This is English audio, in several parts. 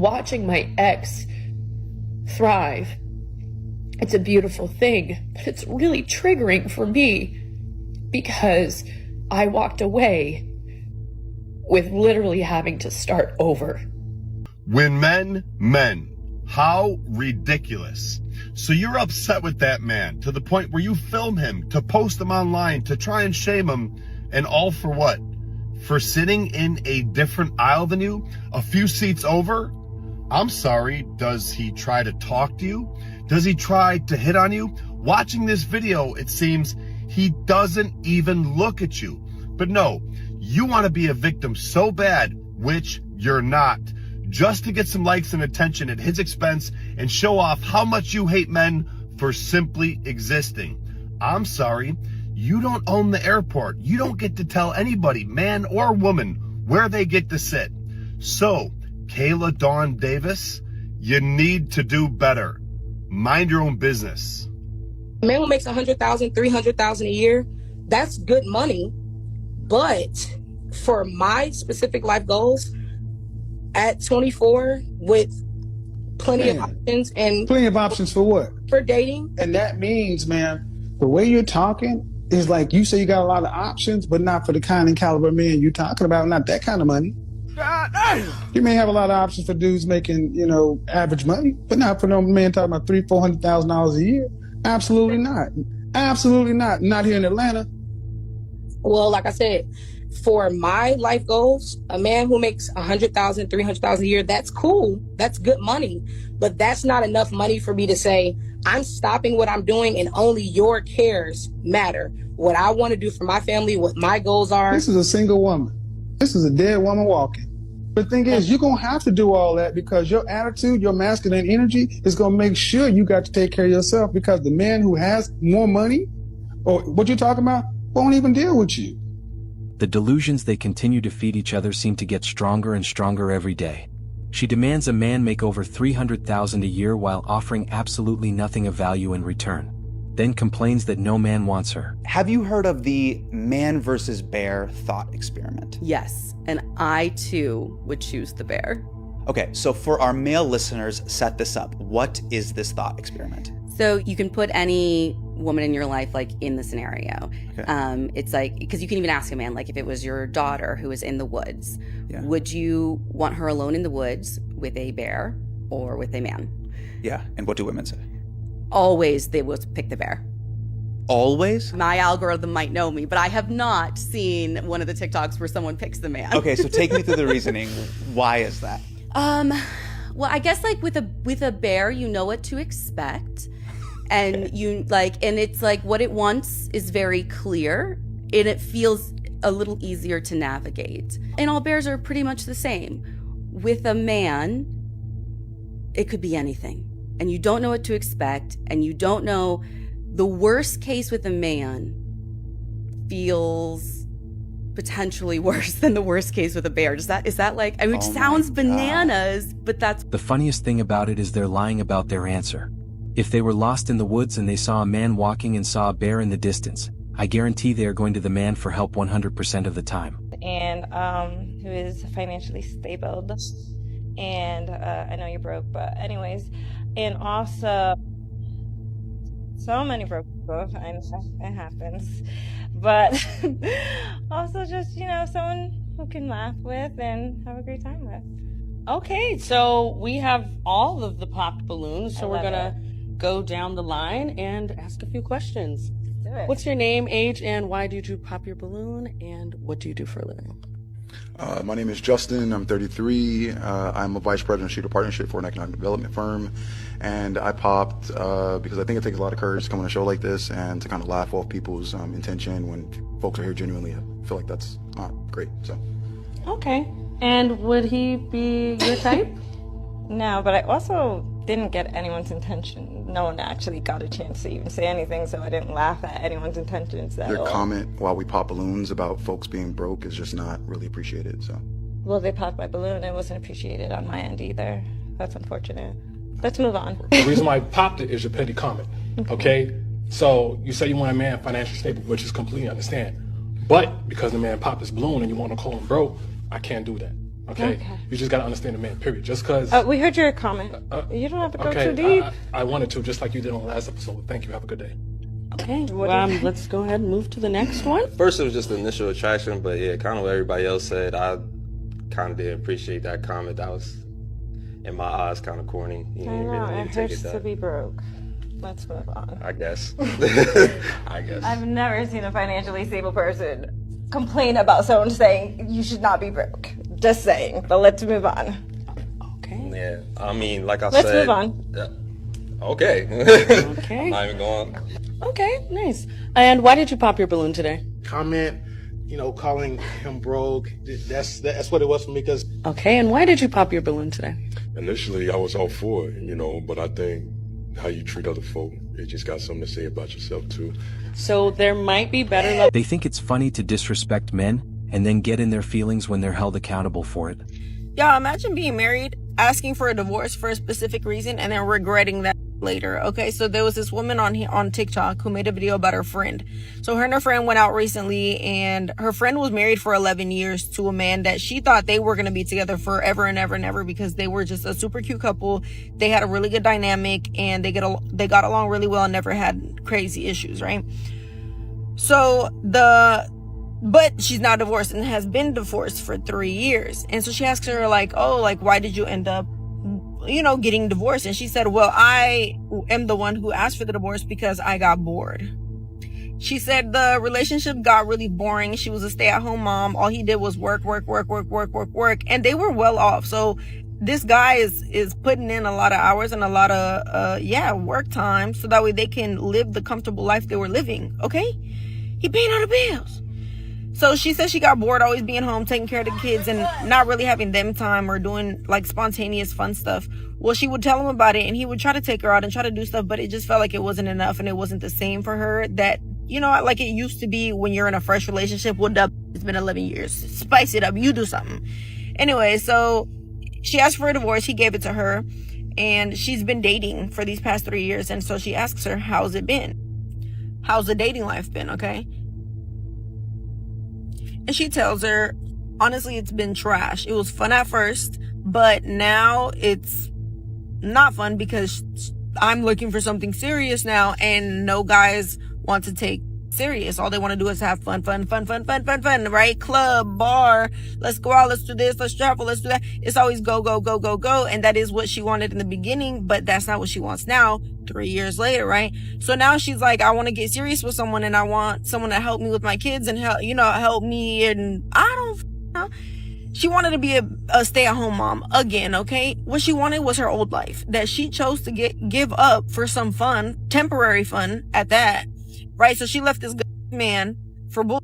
Watching my ex thrive, it's a beautiful thing, but it's really triggering for me because I walked away with literally having to start over. When men, how ridiculous. So you're upset with that man to the point where you film him to post him online to try and shame him, and all for what? For sitting in a different aisle than you, a few seats over? I'm sorry, does he try to talk to you? Does he try to hit on you? Watching this video, it seems he doesn't even look at you. But no, you want to be a victim so bad, which you're not, just to get some likes and attention at his expense and show off how much you hate men for simply existing. I'm sorry, you don't own the airport. You don't get to tell anybody, man or woman, where they get to sit. So, Kayla Dawn Davis, you need to do better. Mind your own business. A man who makes $100,000, $300,000 a year, that's good money. But for my specific life goals, at 24, with plenty of options, and plenty of options for what? For dating. And that means, man, the way you're talking is like you say you got a lot of options, but not for the kind and caliber man you're talking about, not that kind of money. You may have a lot of options for dudes making, average money, but not for no man talking about $300,000-$400,000 a year. Absolutely not. Absolutely not. Not here in Atlanta. Well, like I said, for my life goals, a man who makes $100,000, $300,000 a year, that's cool. That's good money. But that's not enough money for me to say, I'm stopping what I'm doing and only your cares matter. What I want to do for my family, what my goals are. This is a single woman. This is a dead woman walking. But the thing is, you're going to have to do all that because your attitude, your masculine energy is going to make sure you got to take care of yourself, because the man who has more money, or what you're talking about, won't even deal with you. The delusions they continue to feed each other seem to get stronger and stronger every day. She demands a man make over $300,000 a year while offering absolutely nothing of value in return, then complains that no man wants her. Have you heard of the man versus bear thought experiment? Yes, and I too would choose the bear. Okay, so for our male listeners, set this up. What is this thought experiment? So you can put any woman in your life like in the scenario. Okay. It's like, because you can even ask a man, like if it was your daughter who was in the woods, would you want her alone in the woods with a bear or with a man? Yeah, and what do women say? Always they will pick the bear. Always? My algorithm might know me, but I have not seen one of the TikToks where someone picks the man. Okay, so take me through the reasoning. Why is that? Well, I guess like with a bear, you know what to expect. And you like, and it's like what it wants is very clear, and it feels a little easier to navigate. And all bears are pretty much the same. With a man, it could be anything. And you don't know what to expect, and you don't know. The worst case with a man feels potentially worse than the worst case with a bear. Is that like, I mean, it sounds bananas, but that's... The funniest thing about it is they're lying about their answer. If they were lost in the woods and they saw a man walking and saw a bear in the distance, I guarantee they are going to the man for help 100% of the time. And who is financially stable. And I know you're broke, but anyways. And also, so many broke people. I know it happens. But also just, someone who can laugh with and have a great time with. Okay, so we have all of the popped balloons, so we're gonna go down the line and ask a few questions. Let's do it. What's your name, age, and why did you pop your balloon, and what do you do for a living? My name is Justin. I'm 33. I'm a vice president of Shooter Partnership for an economic development firm. And I popped because I think it takes a lot of courage to come on a show like this and to kind of laugh off people's intention when folks are here genuinely. I feel like that's not great. So. Okay. And would he be your type? No, but I also didn't get anyone's intention. No one actually got a chance to even say anything, so I didn't laugh at anyone's intentions at all. Your comment while we pop balloons about folks being broke is just not really appreciated, so. Well, they popped my balloon. It wasn't appreciated on my end either. That's unfortunate. Let's move on. The reason why I popped it is your petty comment, okay? So you say you want a man financially stable, which is completely understand. But because the man popped his balloon and you want to call him broke, I can't do that. Okay? You just gotta understand the man, period. Just because... we heard your comment. You don't have to go too deep. I wanted to, just like you did on the last episode. Thank you. Have a good day. Okay, let's go ahead and move to the next one. First, it was just the initial attraction, but yeah, kind of what everybody else said. I kind of didn't appreciate that comment. That was, in my eyes, kind of corny. You I know, really it hurts to be broke. Let's move on. I guess. I guess. I've never seen a financially stable person complain about someone saying you should not be broke. Just saying, but let's move on. Okay. Yeah, I mean, like I said... Let's move on. Okay. Okay. I'm not even going. Okay, nice. And why did you pop your balloon today? Comment, calling him broke. That's what it was for me, because... Okay, and why did you pop your balloon today? Initially, I was all for it, but I think how you treat other folk, it just got something to say about yourself, too. So there might be better love. They think it's funny to disrespect men and then get in their feelings when they're held accountable for it. Yeah, imagine being married, asking for a divorce for a specific reason, and then regretting that later. Okay, so there was this woman on TikTok who made a video about her friend. So her and her friend went out recently, and her friend was married for 11 years to a man that she thought they were going to be together forever and ever and ever, because they were just a super cute couple. They had a really good dynamic, and they got along really well and never had crazy issues, right? But she's now divorced and has been divorced for 3 years. And so she asks her, why did you end up, getting divorced? And she said, well, I am the one who asked for the divorce because I got bored. She said the relationship got really boring. She was a stay-at-home mom. All he did was work. And they were well off. So this guy is putting in a lot of hours and a lot of, work time, so that way they can live the comfortable life they were living. Okay? He paying all the bills. So she said she got bored always being home, taking care of the kids, and not really having them time or doing spontaneous fun stuff. Well, she would tell him about it, and he would try to take her out and try to do stuff, but it just felt like it wasn't enough, and it wasn't the same for her that, like it used to be when you're in a fresh relationship. Well, it's been 11 years. Spice it up. You do something. Anyway, so she asked for a divorce. He gave it to her, and she's been dating for these past 3 years, and so she asks her, how's it been? How's the dating life been, okay? And she tells her, honestly, it's been trash. It was fun at first, but now it's not fun because I'm looking for something serious now, and no guys want to take serious. All they want to do is have fun, right? Club, bar, let's go out, let's do this, let's travel, let's do that. It's always go. And that is what she wanted in the beginning, but that's not what she wants now, 3 years later, right? So now she's like, I want to get serious with someone, and I want someone to help me with my kids and help me. And I don't know. She wanted to be a stay-at-home mom again, okay? What she wanted was her old life that she chose to give up for some fun, temporary fun at that, right? So she left this man for bull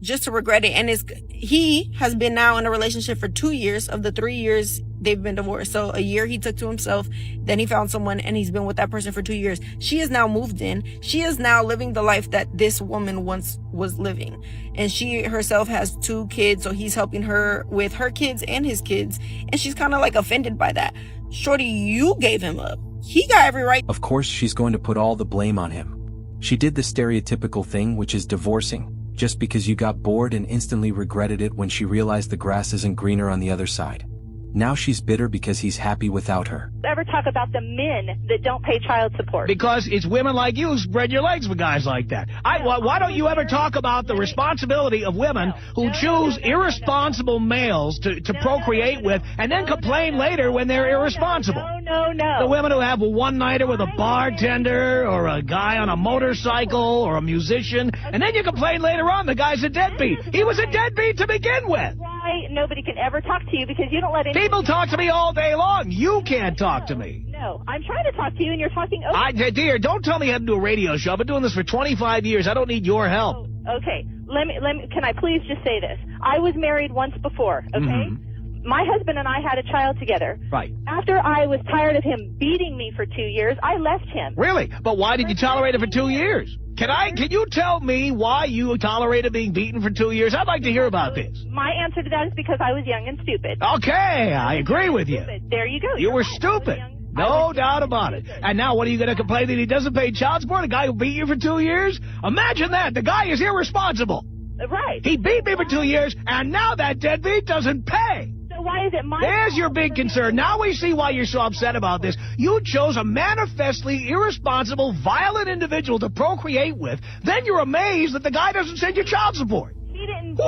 just to regret it. And he has been now in a relationship for 2 years of the 3 years they've been divorced. So a year he took to himself, then he found someone, and he's been with that person for 2 years. She has now moved in. She is now living the life that this woman once was living. And she herself has 2 kids, so he's helping her with her kids and his kids. And she's kind of offended by that. Shorty, you gave him up. He got every right. Of course, she's going to put all the blame on him. She did the stereotypical thing, which is divorcing, just because you got bored and instantly regretted it when she realized the grass isn't greener on the other side. Now she's bitter because he's happy without her. Ever talk about the men that don't pay child support? Because it's women like you who spread your legs with guys like that. Why don't you ever talk about the responsibility of women who choose irresponsible males to procreate with and then complain later when they're irresponsible? No. The women who have a one-nighter with a bartender or a guy on a motorcycle or a musician, and then you complain later on the guy's a deadbeat. He was a deadbeat to begin with. Why nobody can ever talk to you because you don't let People talk to me all day long. You can't talk to me. No, I'm trying to talk to you and you're talking over. Dear, don't tell me how to do a radio show. I've been doing this for 25 years. I don't need your help. Oh, okay. Let me, can I please just say this? I was married once before, okay? Mm-hmm. My husband and I had a child together. Right. After I was tired of him beating me for 2 years, I left him. Really? But why did you tolerate it for 2 years? Can you tell me why you tolerated being beaten for 2 years? I'd like to hear about this. My answer to that is because I was young and stupid. Okay, I agree with you. There you go. You were stupid. No doubt about it. And now what are you going to complain that he doesn't pay child support? A guy who beat you for 2 years? Imagine that. The guy is irresponsible. Right. He beat me for 2 years, and now that deadbeat doesn't pay. So why say that my... There's your big concern. Now we see why you're so upset about this. You chose a manifestly irresponsible, violent individual to procreate with. Then you're amazed that the guy doesn't send you child support. He didn't...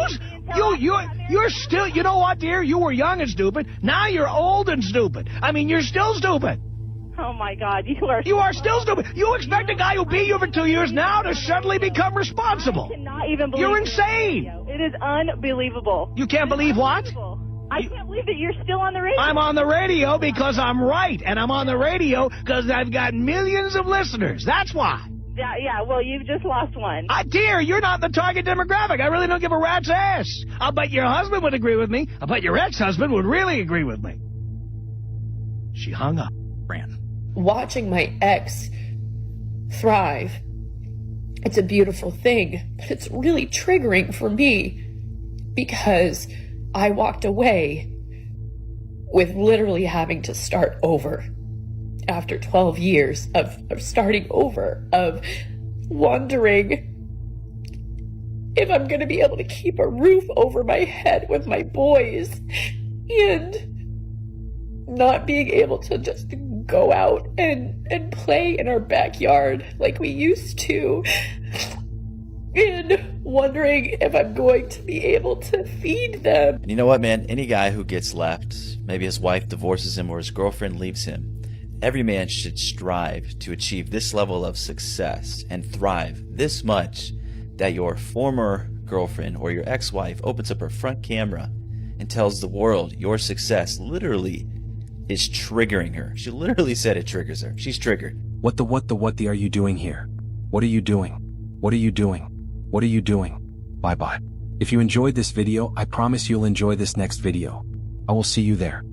You're still... You know what, dear? You were young and stupid. Now you're old and stupid. I mean, you're still stupid. Oh, my God. You are still stupid. You expect a guy who beat you for 2 years now to suddenly become responsible. I cannot even believe You're insane. It is unbelievable. You can't believe what? I can't believe that you're still on the radio. I'm on the radio because I'm right, and I'm on the radio because I've got millions of listeners. That's why. Yeah, well, you've just lost one. Dear, you're not the target demographic. I really don't give a rat's ass. I'll bet your husband would agree with me. I'll bet your ex-husband would really agree with me. She hung up, ran. Watching my ex thrive, it's a beautiful thing, but it's really triggering for me because I walked away with literally having to start over after 12 years of starting over, of wondering if I'm going to be able to keep a roof over my head with my boys and not being able to just go out and play in our backyard like we used to, and wondering if I'm going to be able to feed them. And you know what, man? Any guy who gets left, maybe his wife divorces him or his girlfriend leaves him, every man should strive to achieve this level of success and thrive this much that your former girlfriend or your ex-wife opens up her front camera and tells the world your success literally is triggering her. She literally said it triggers her. She's triggered. What the are you doing here? What are you doing? What are you doing? What are you doing? Bye bye. If you enjoyed this video, I promise you'll enjoy this next video. I will see you there.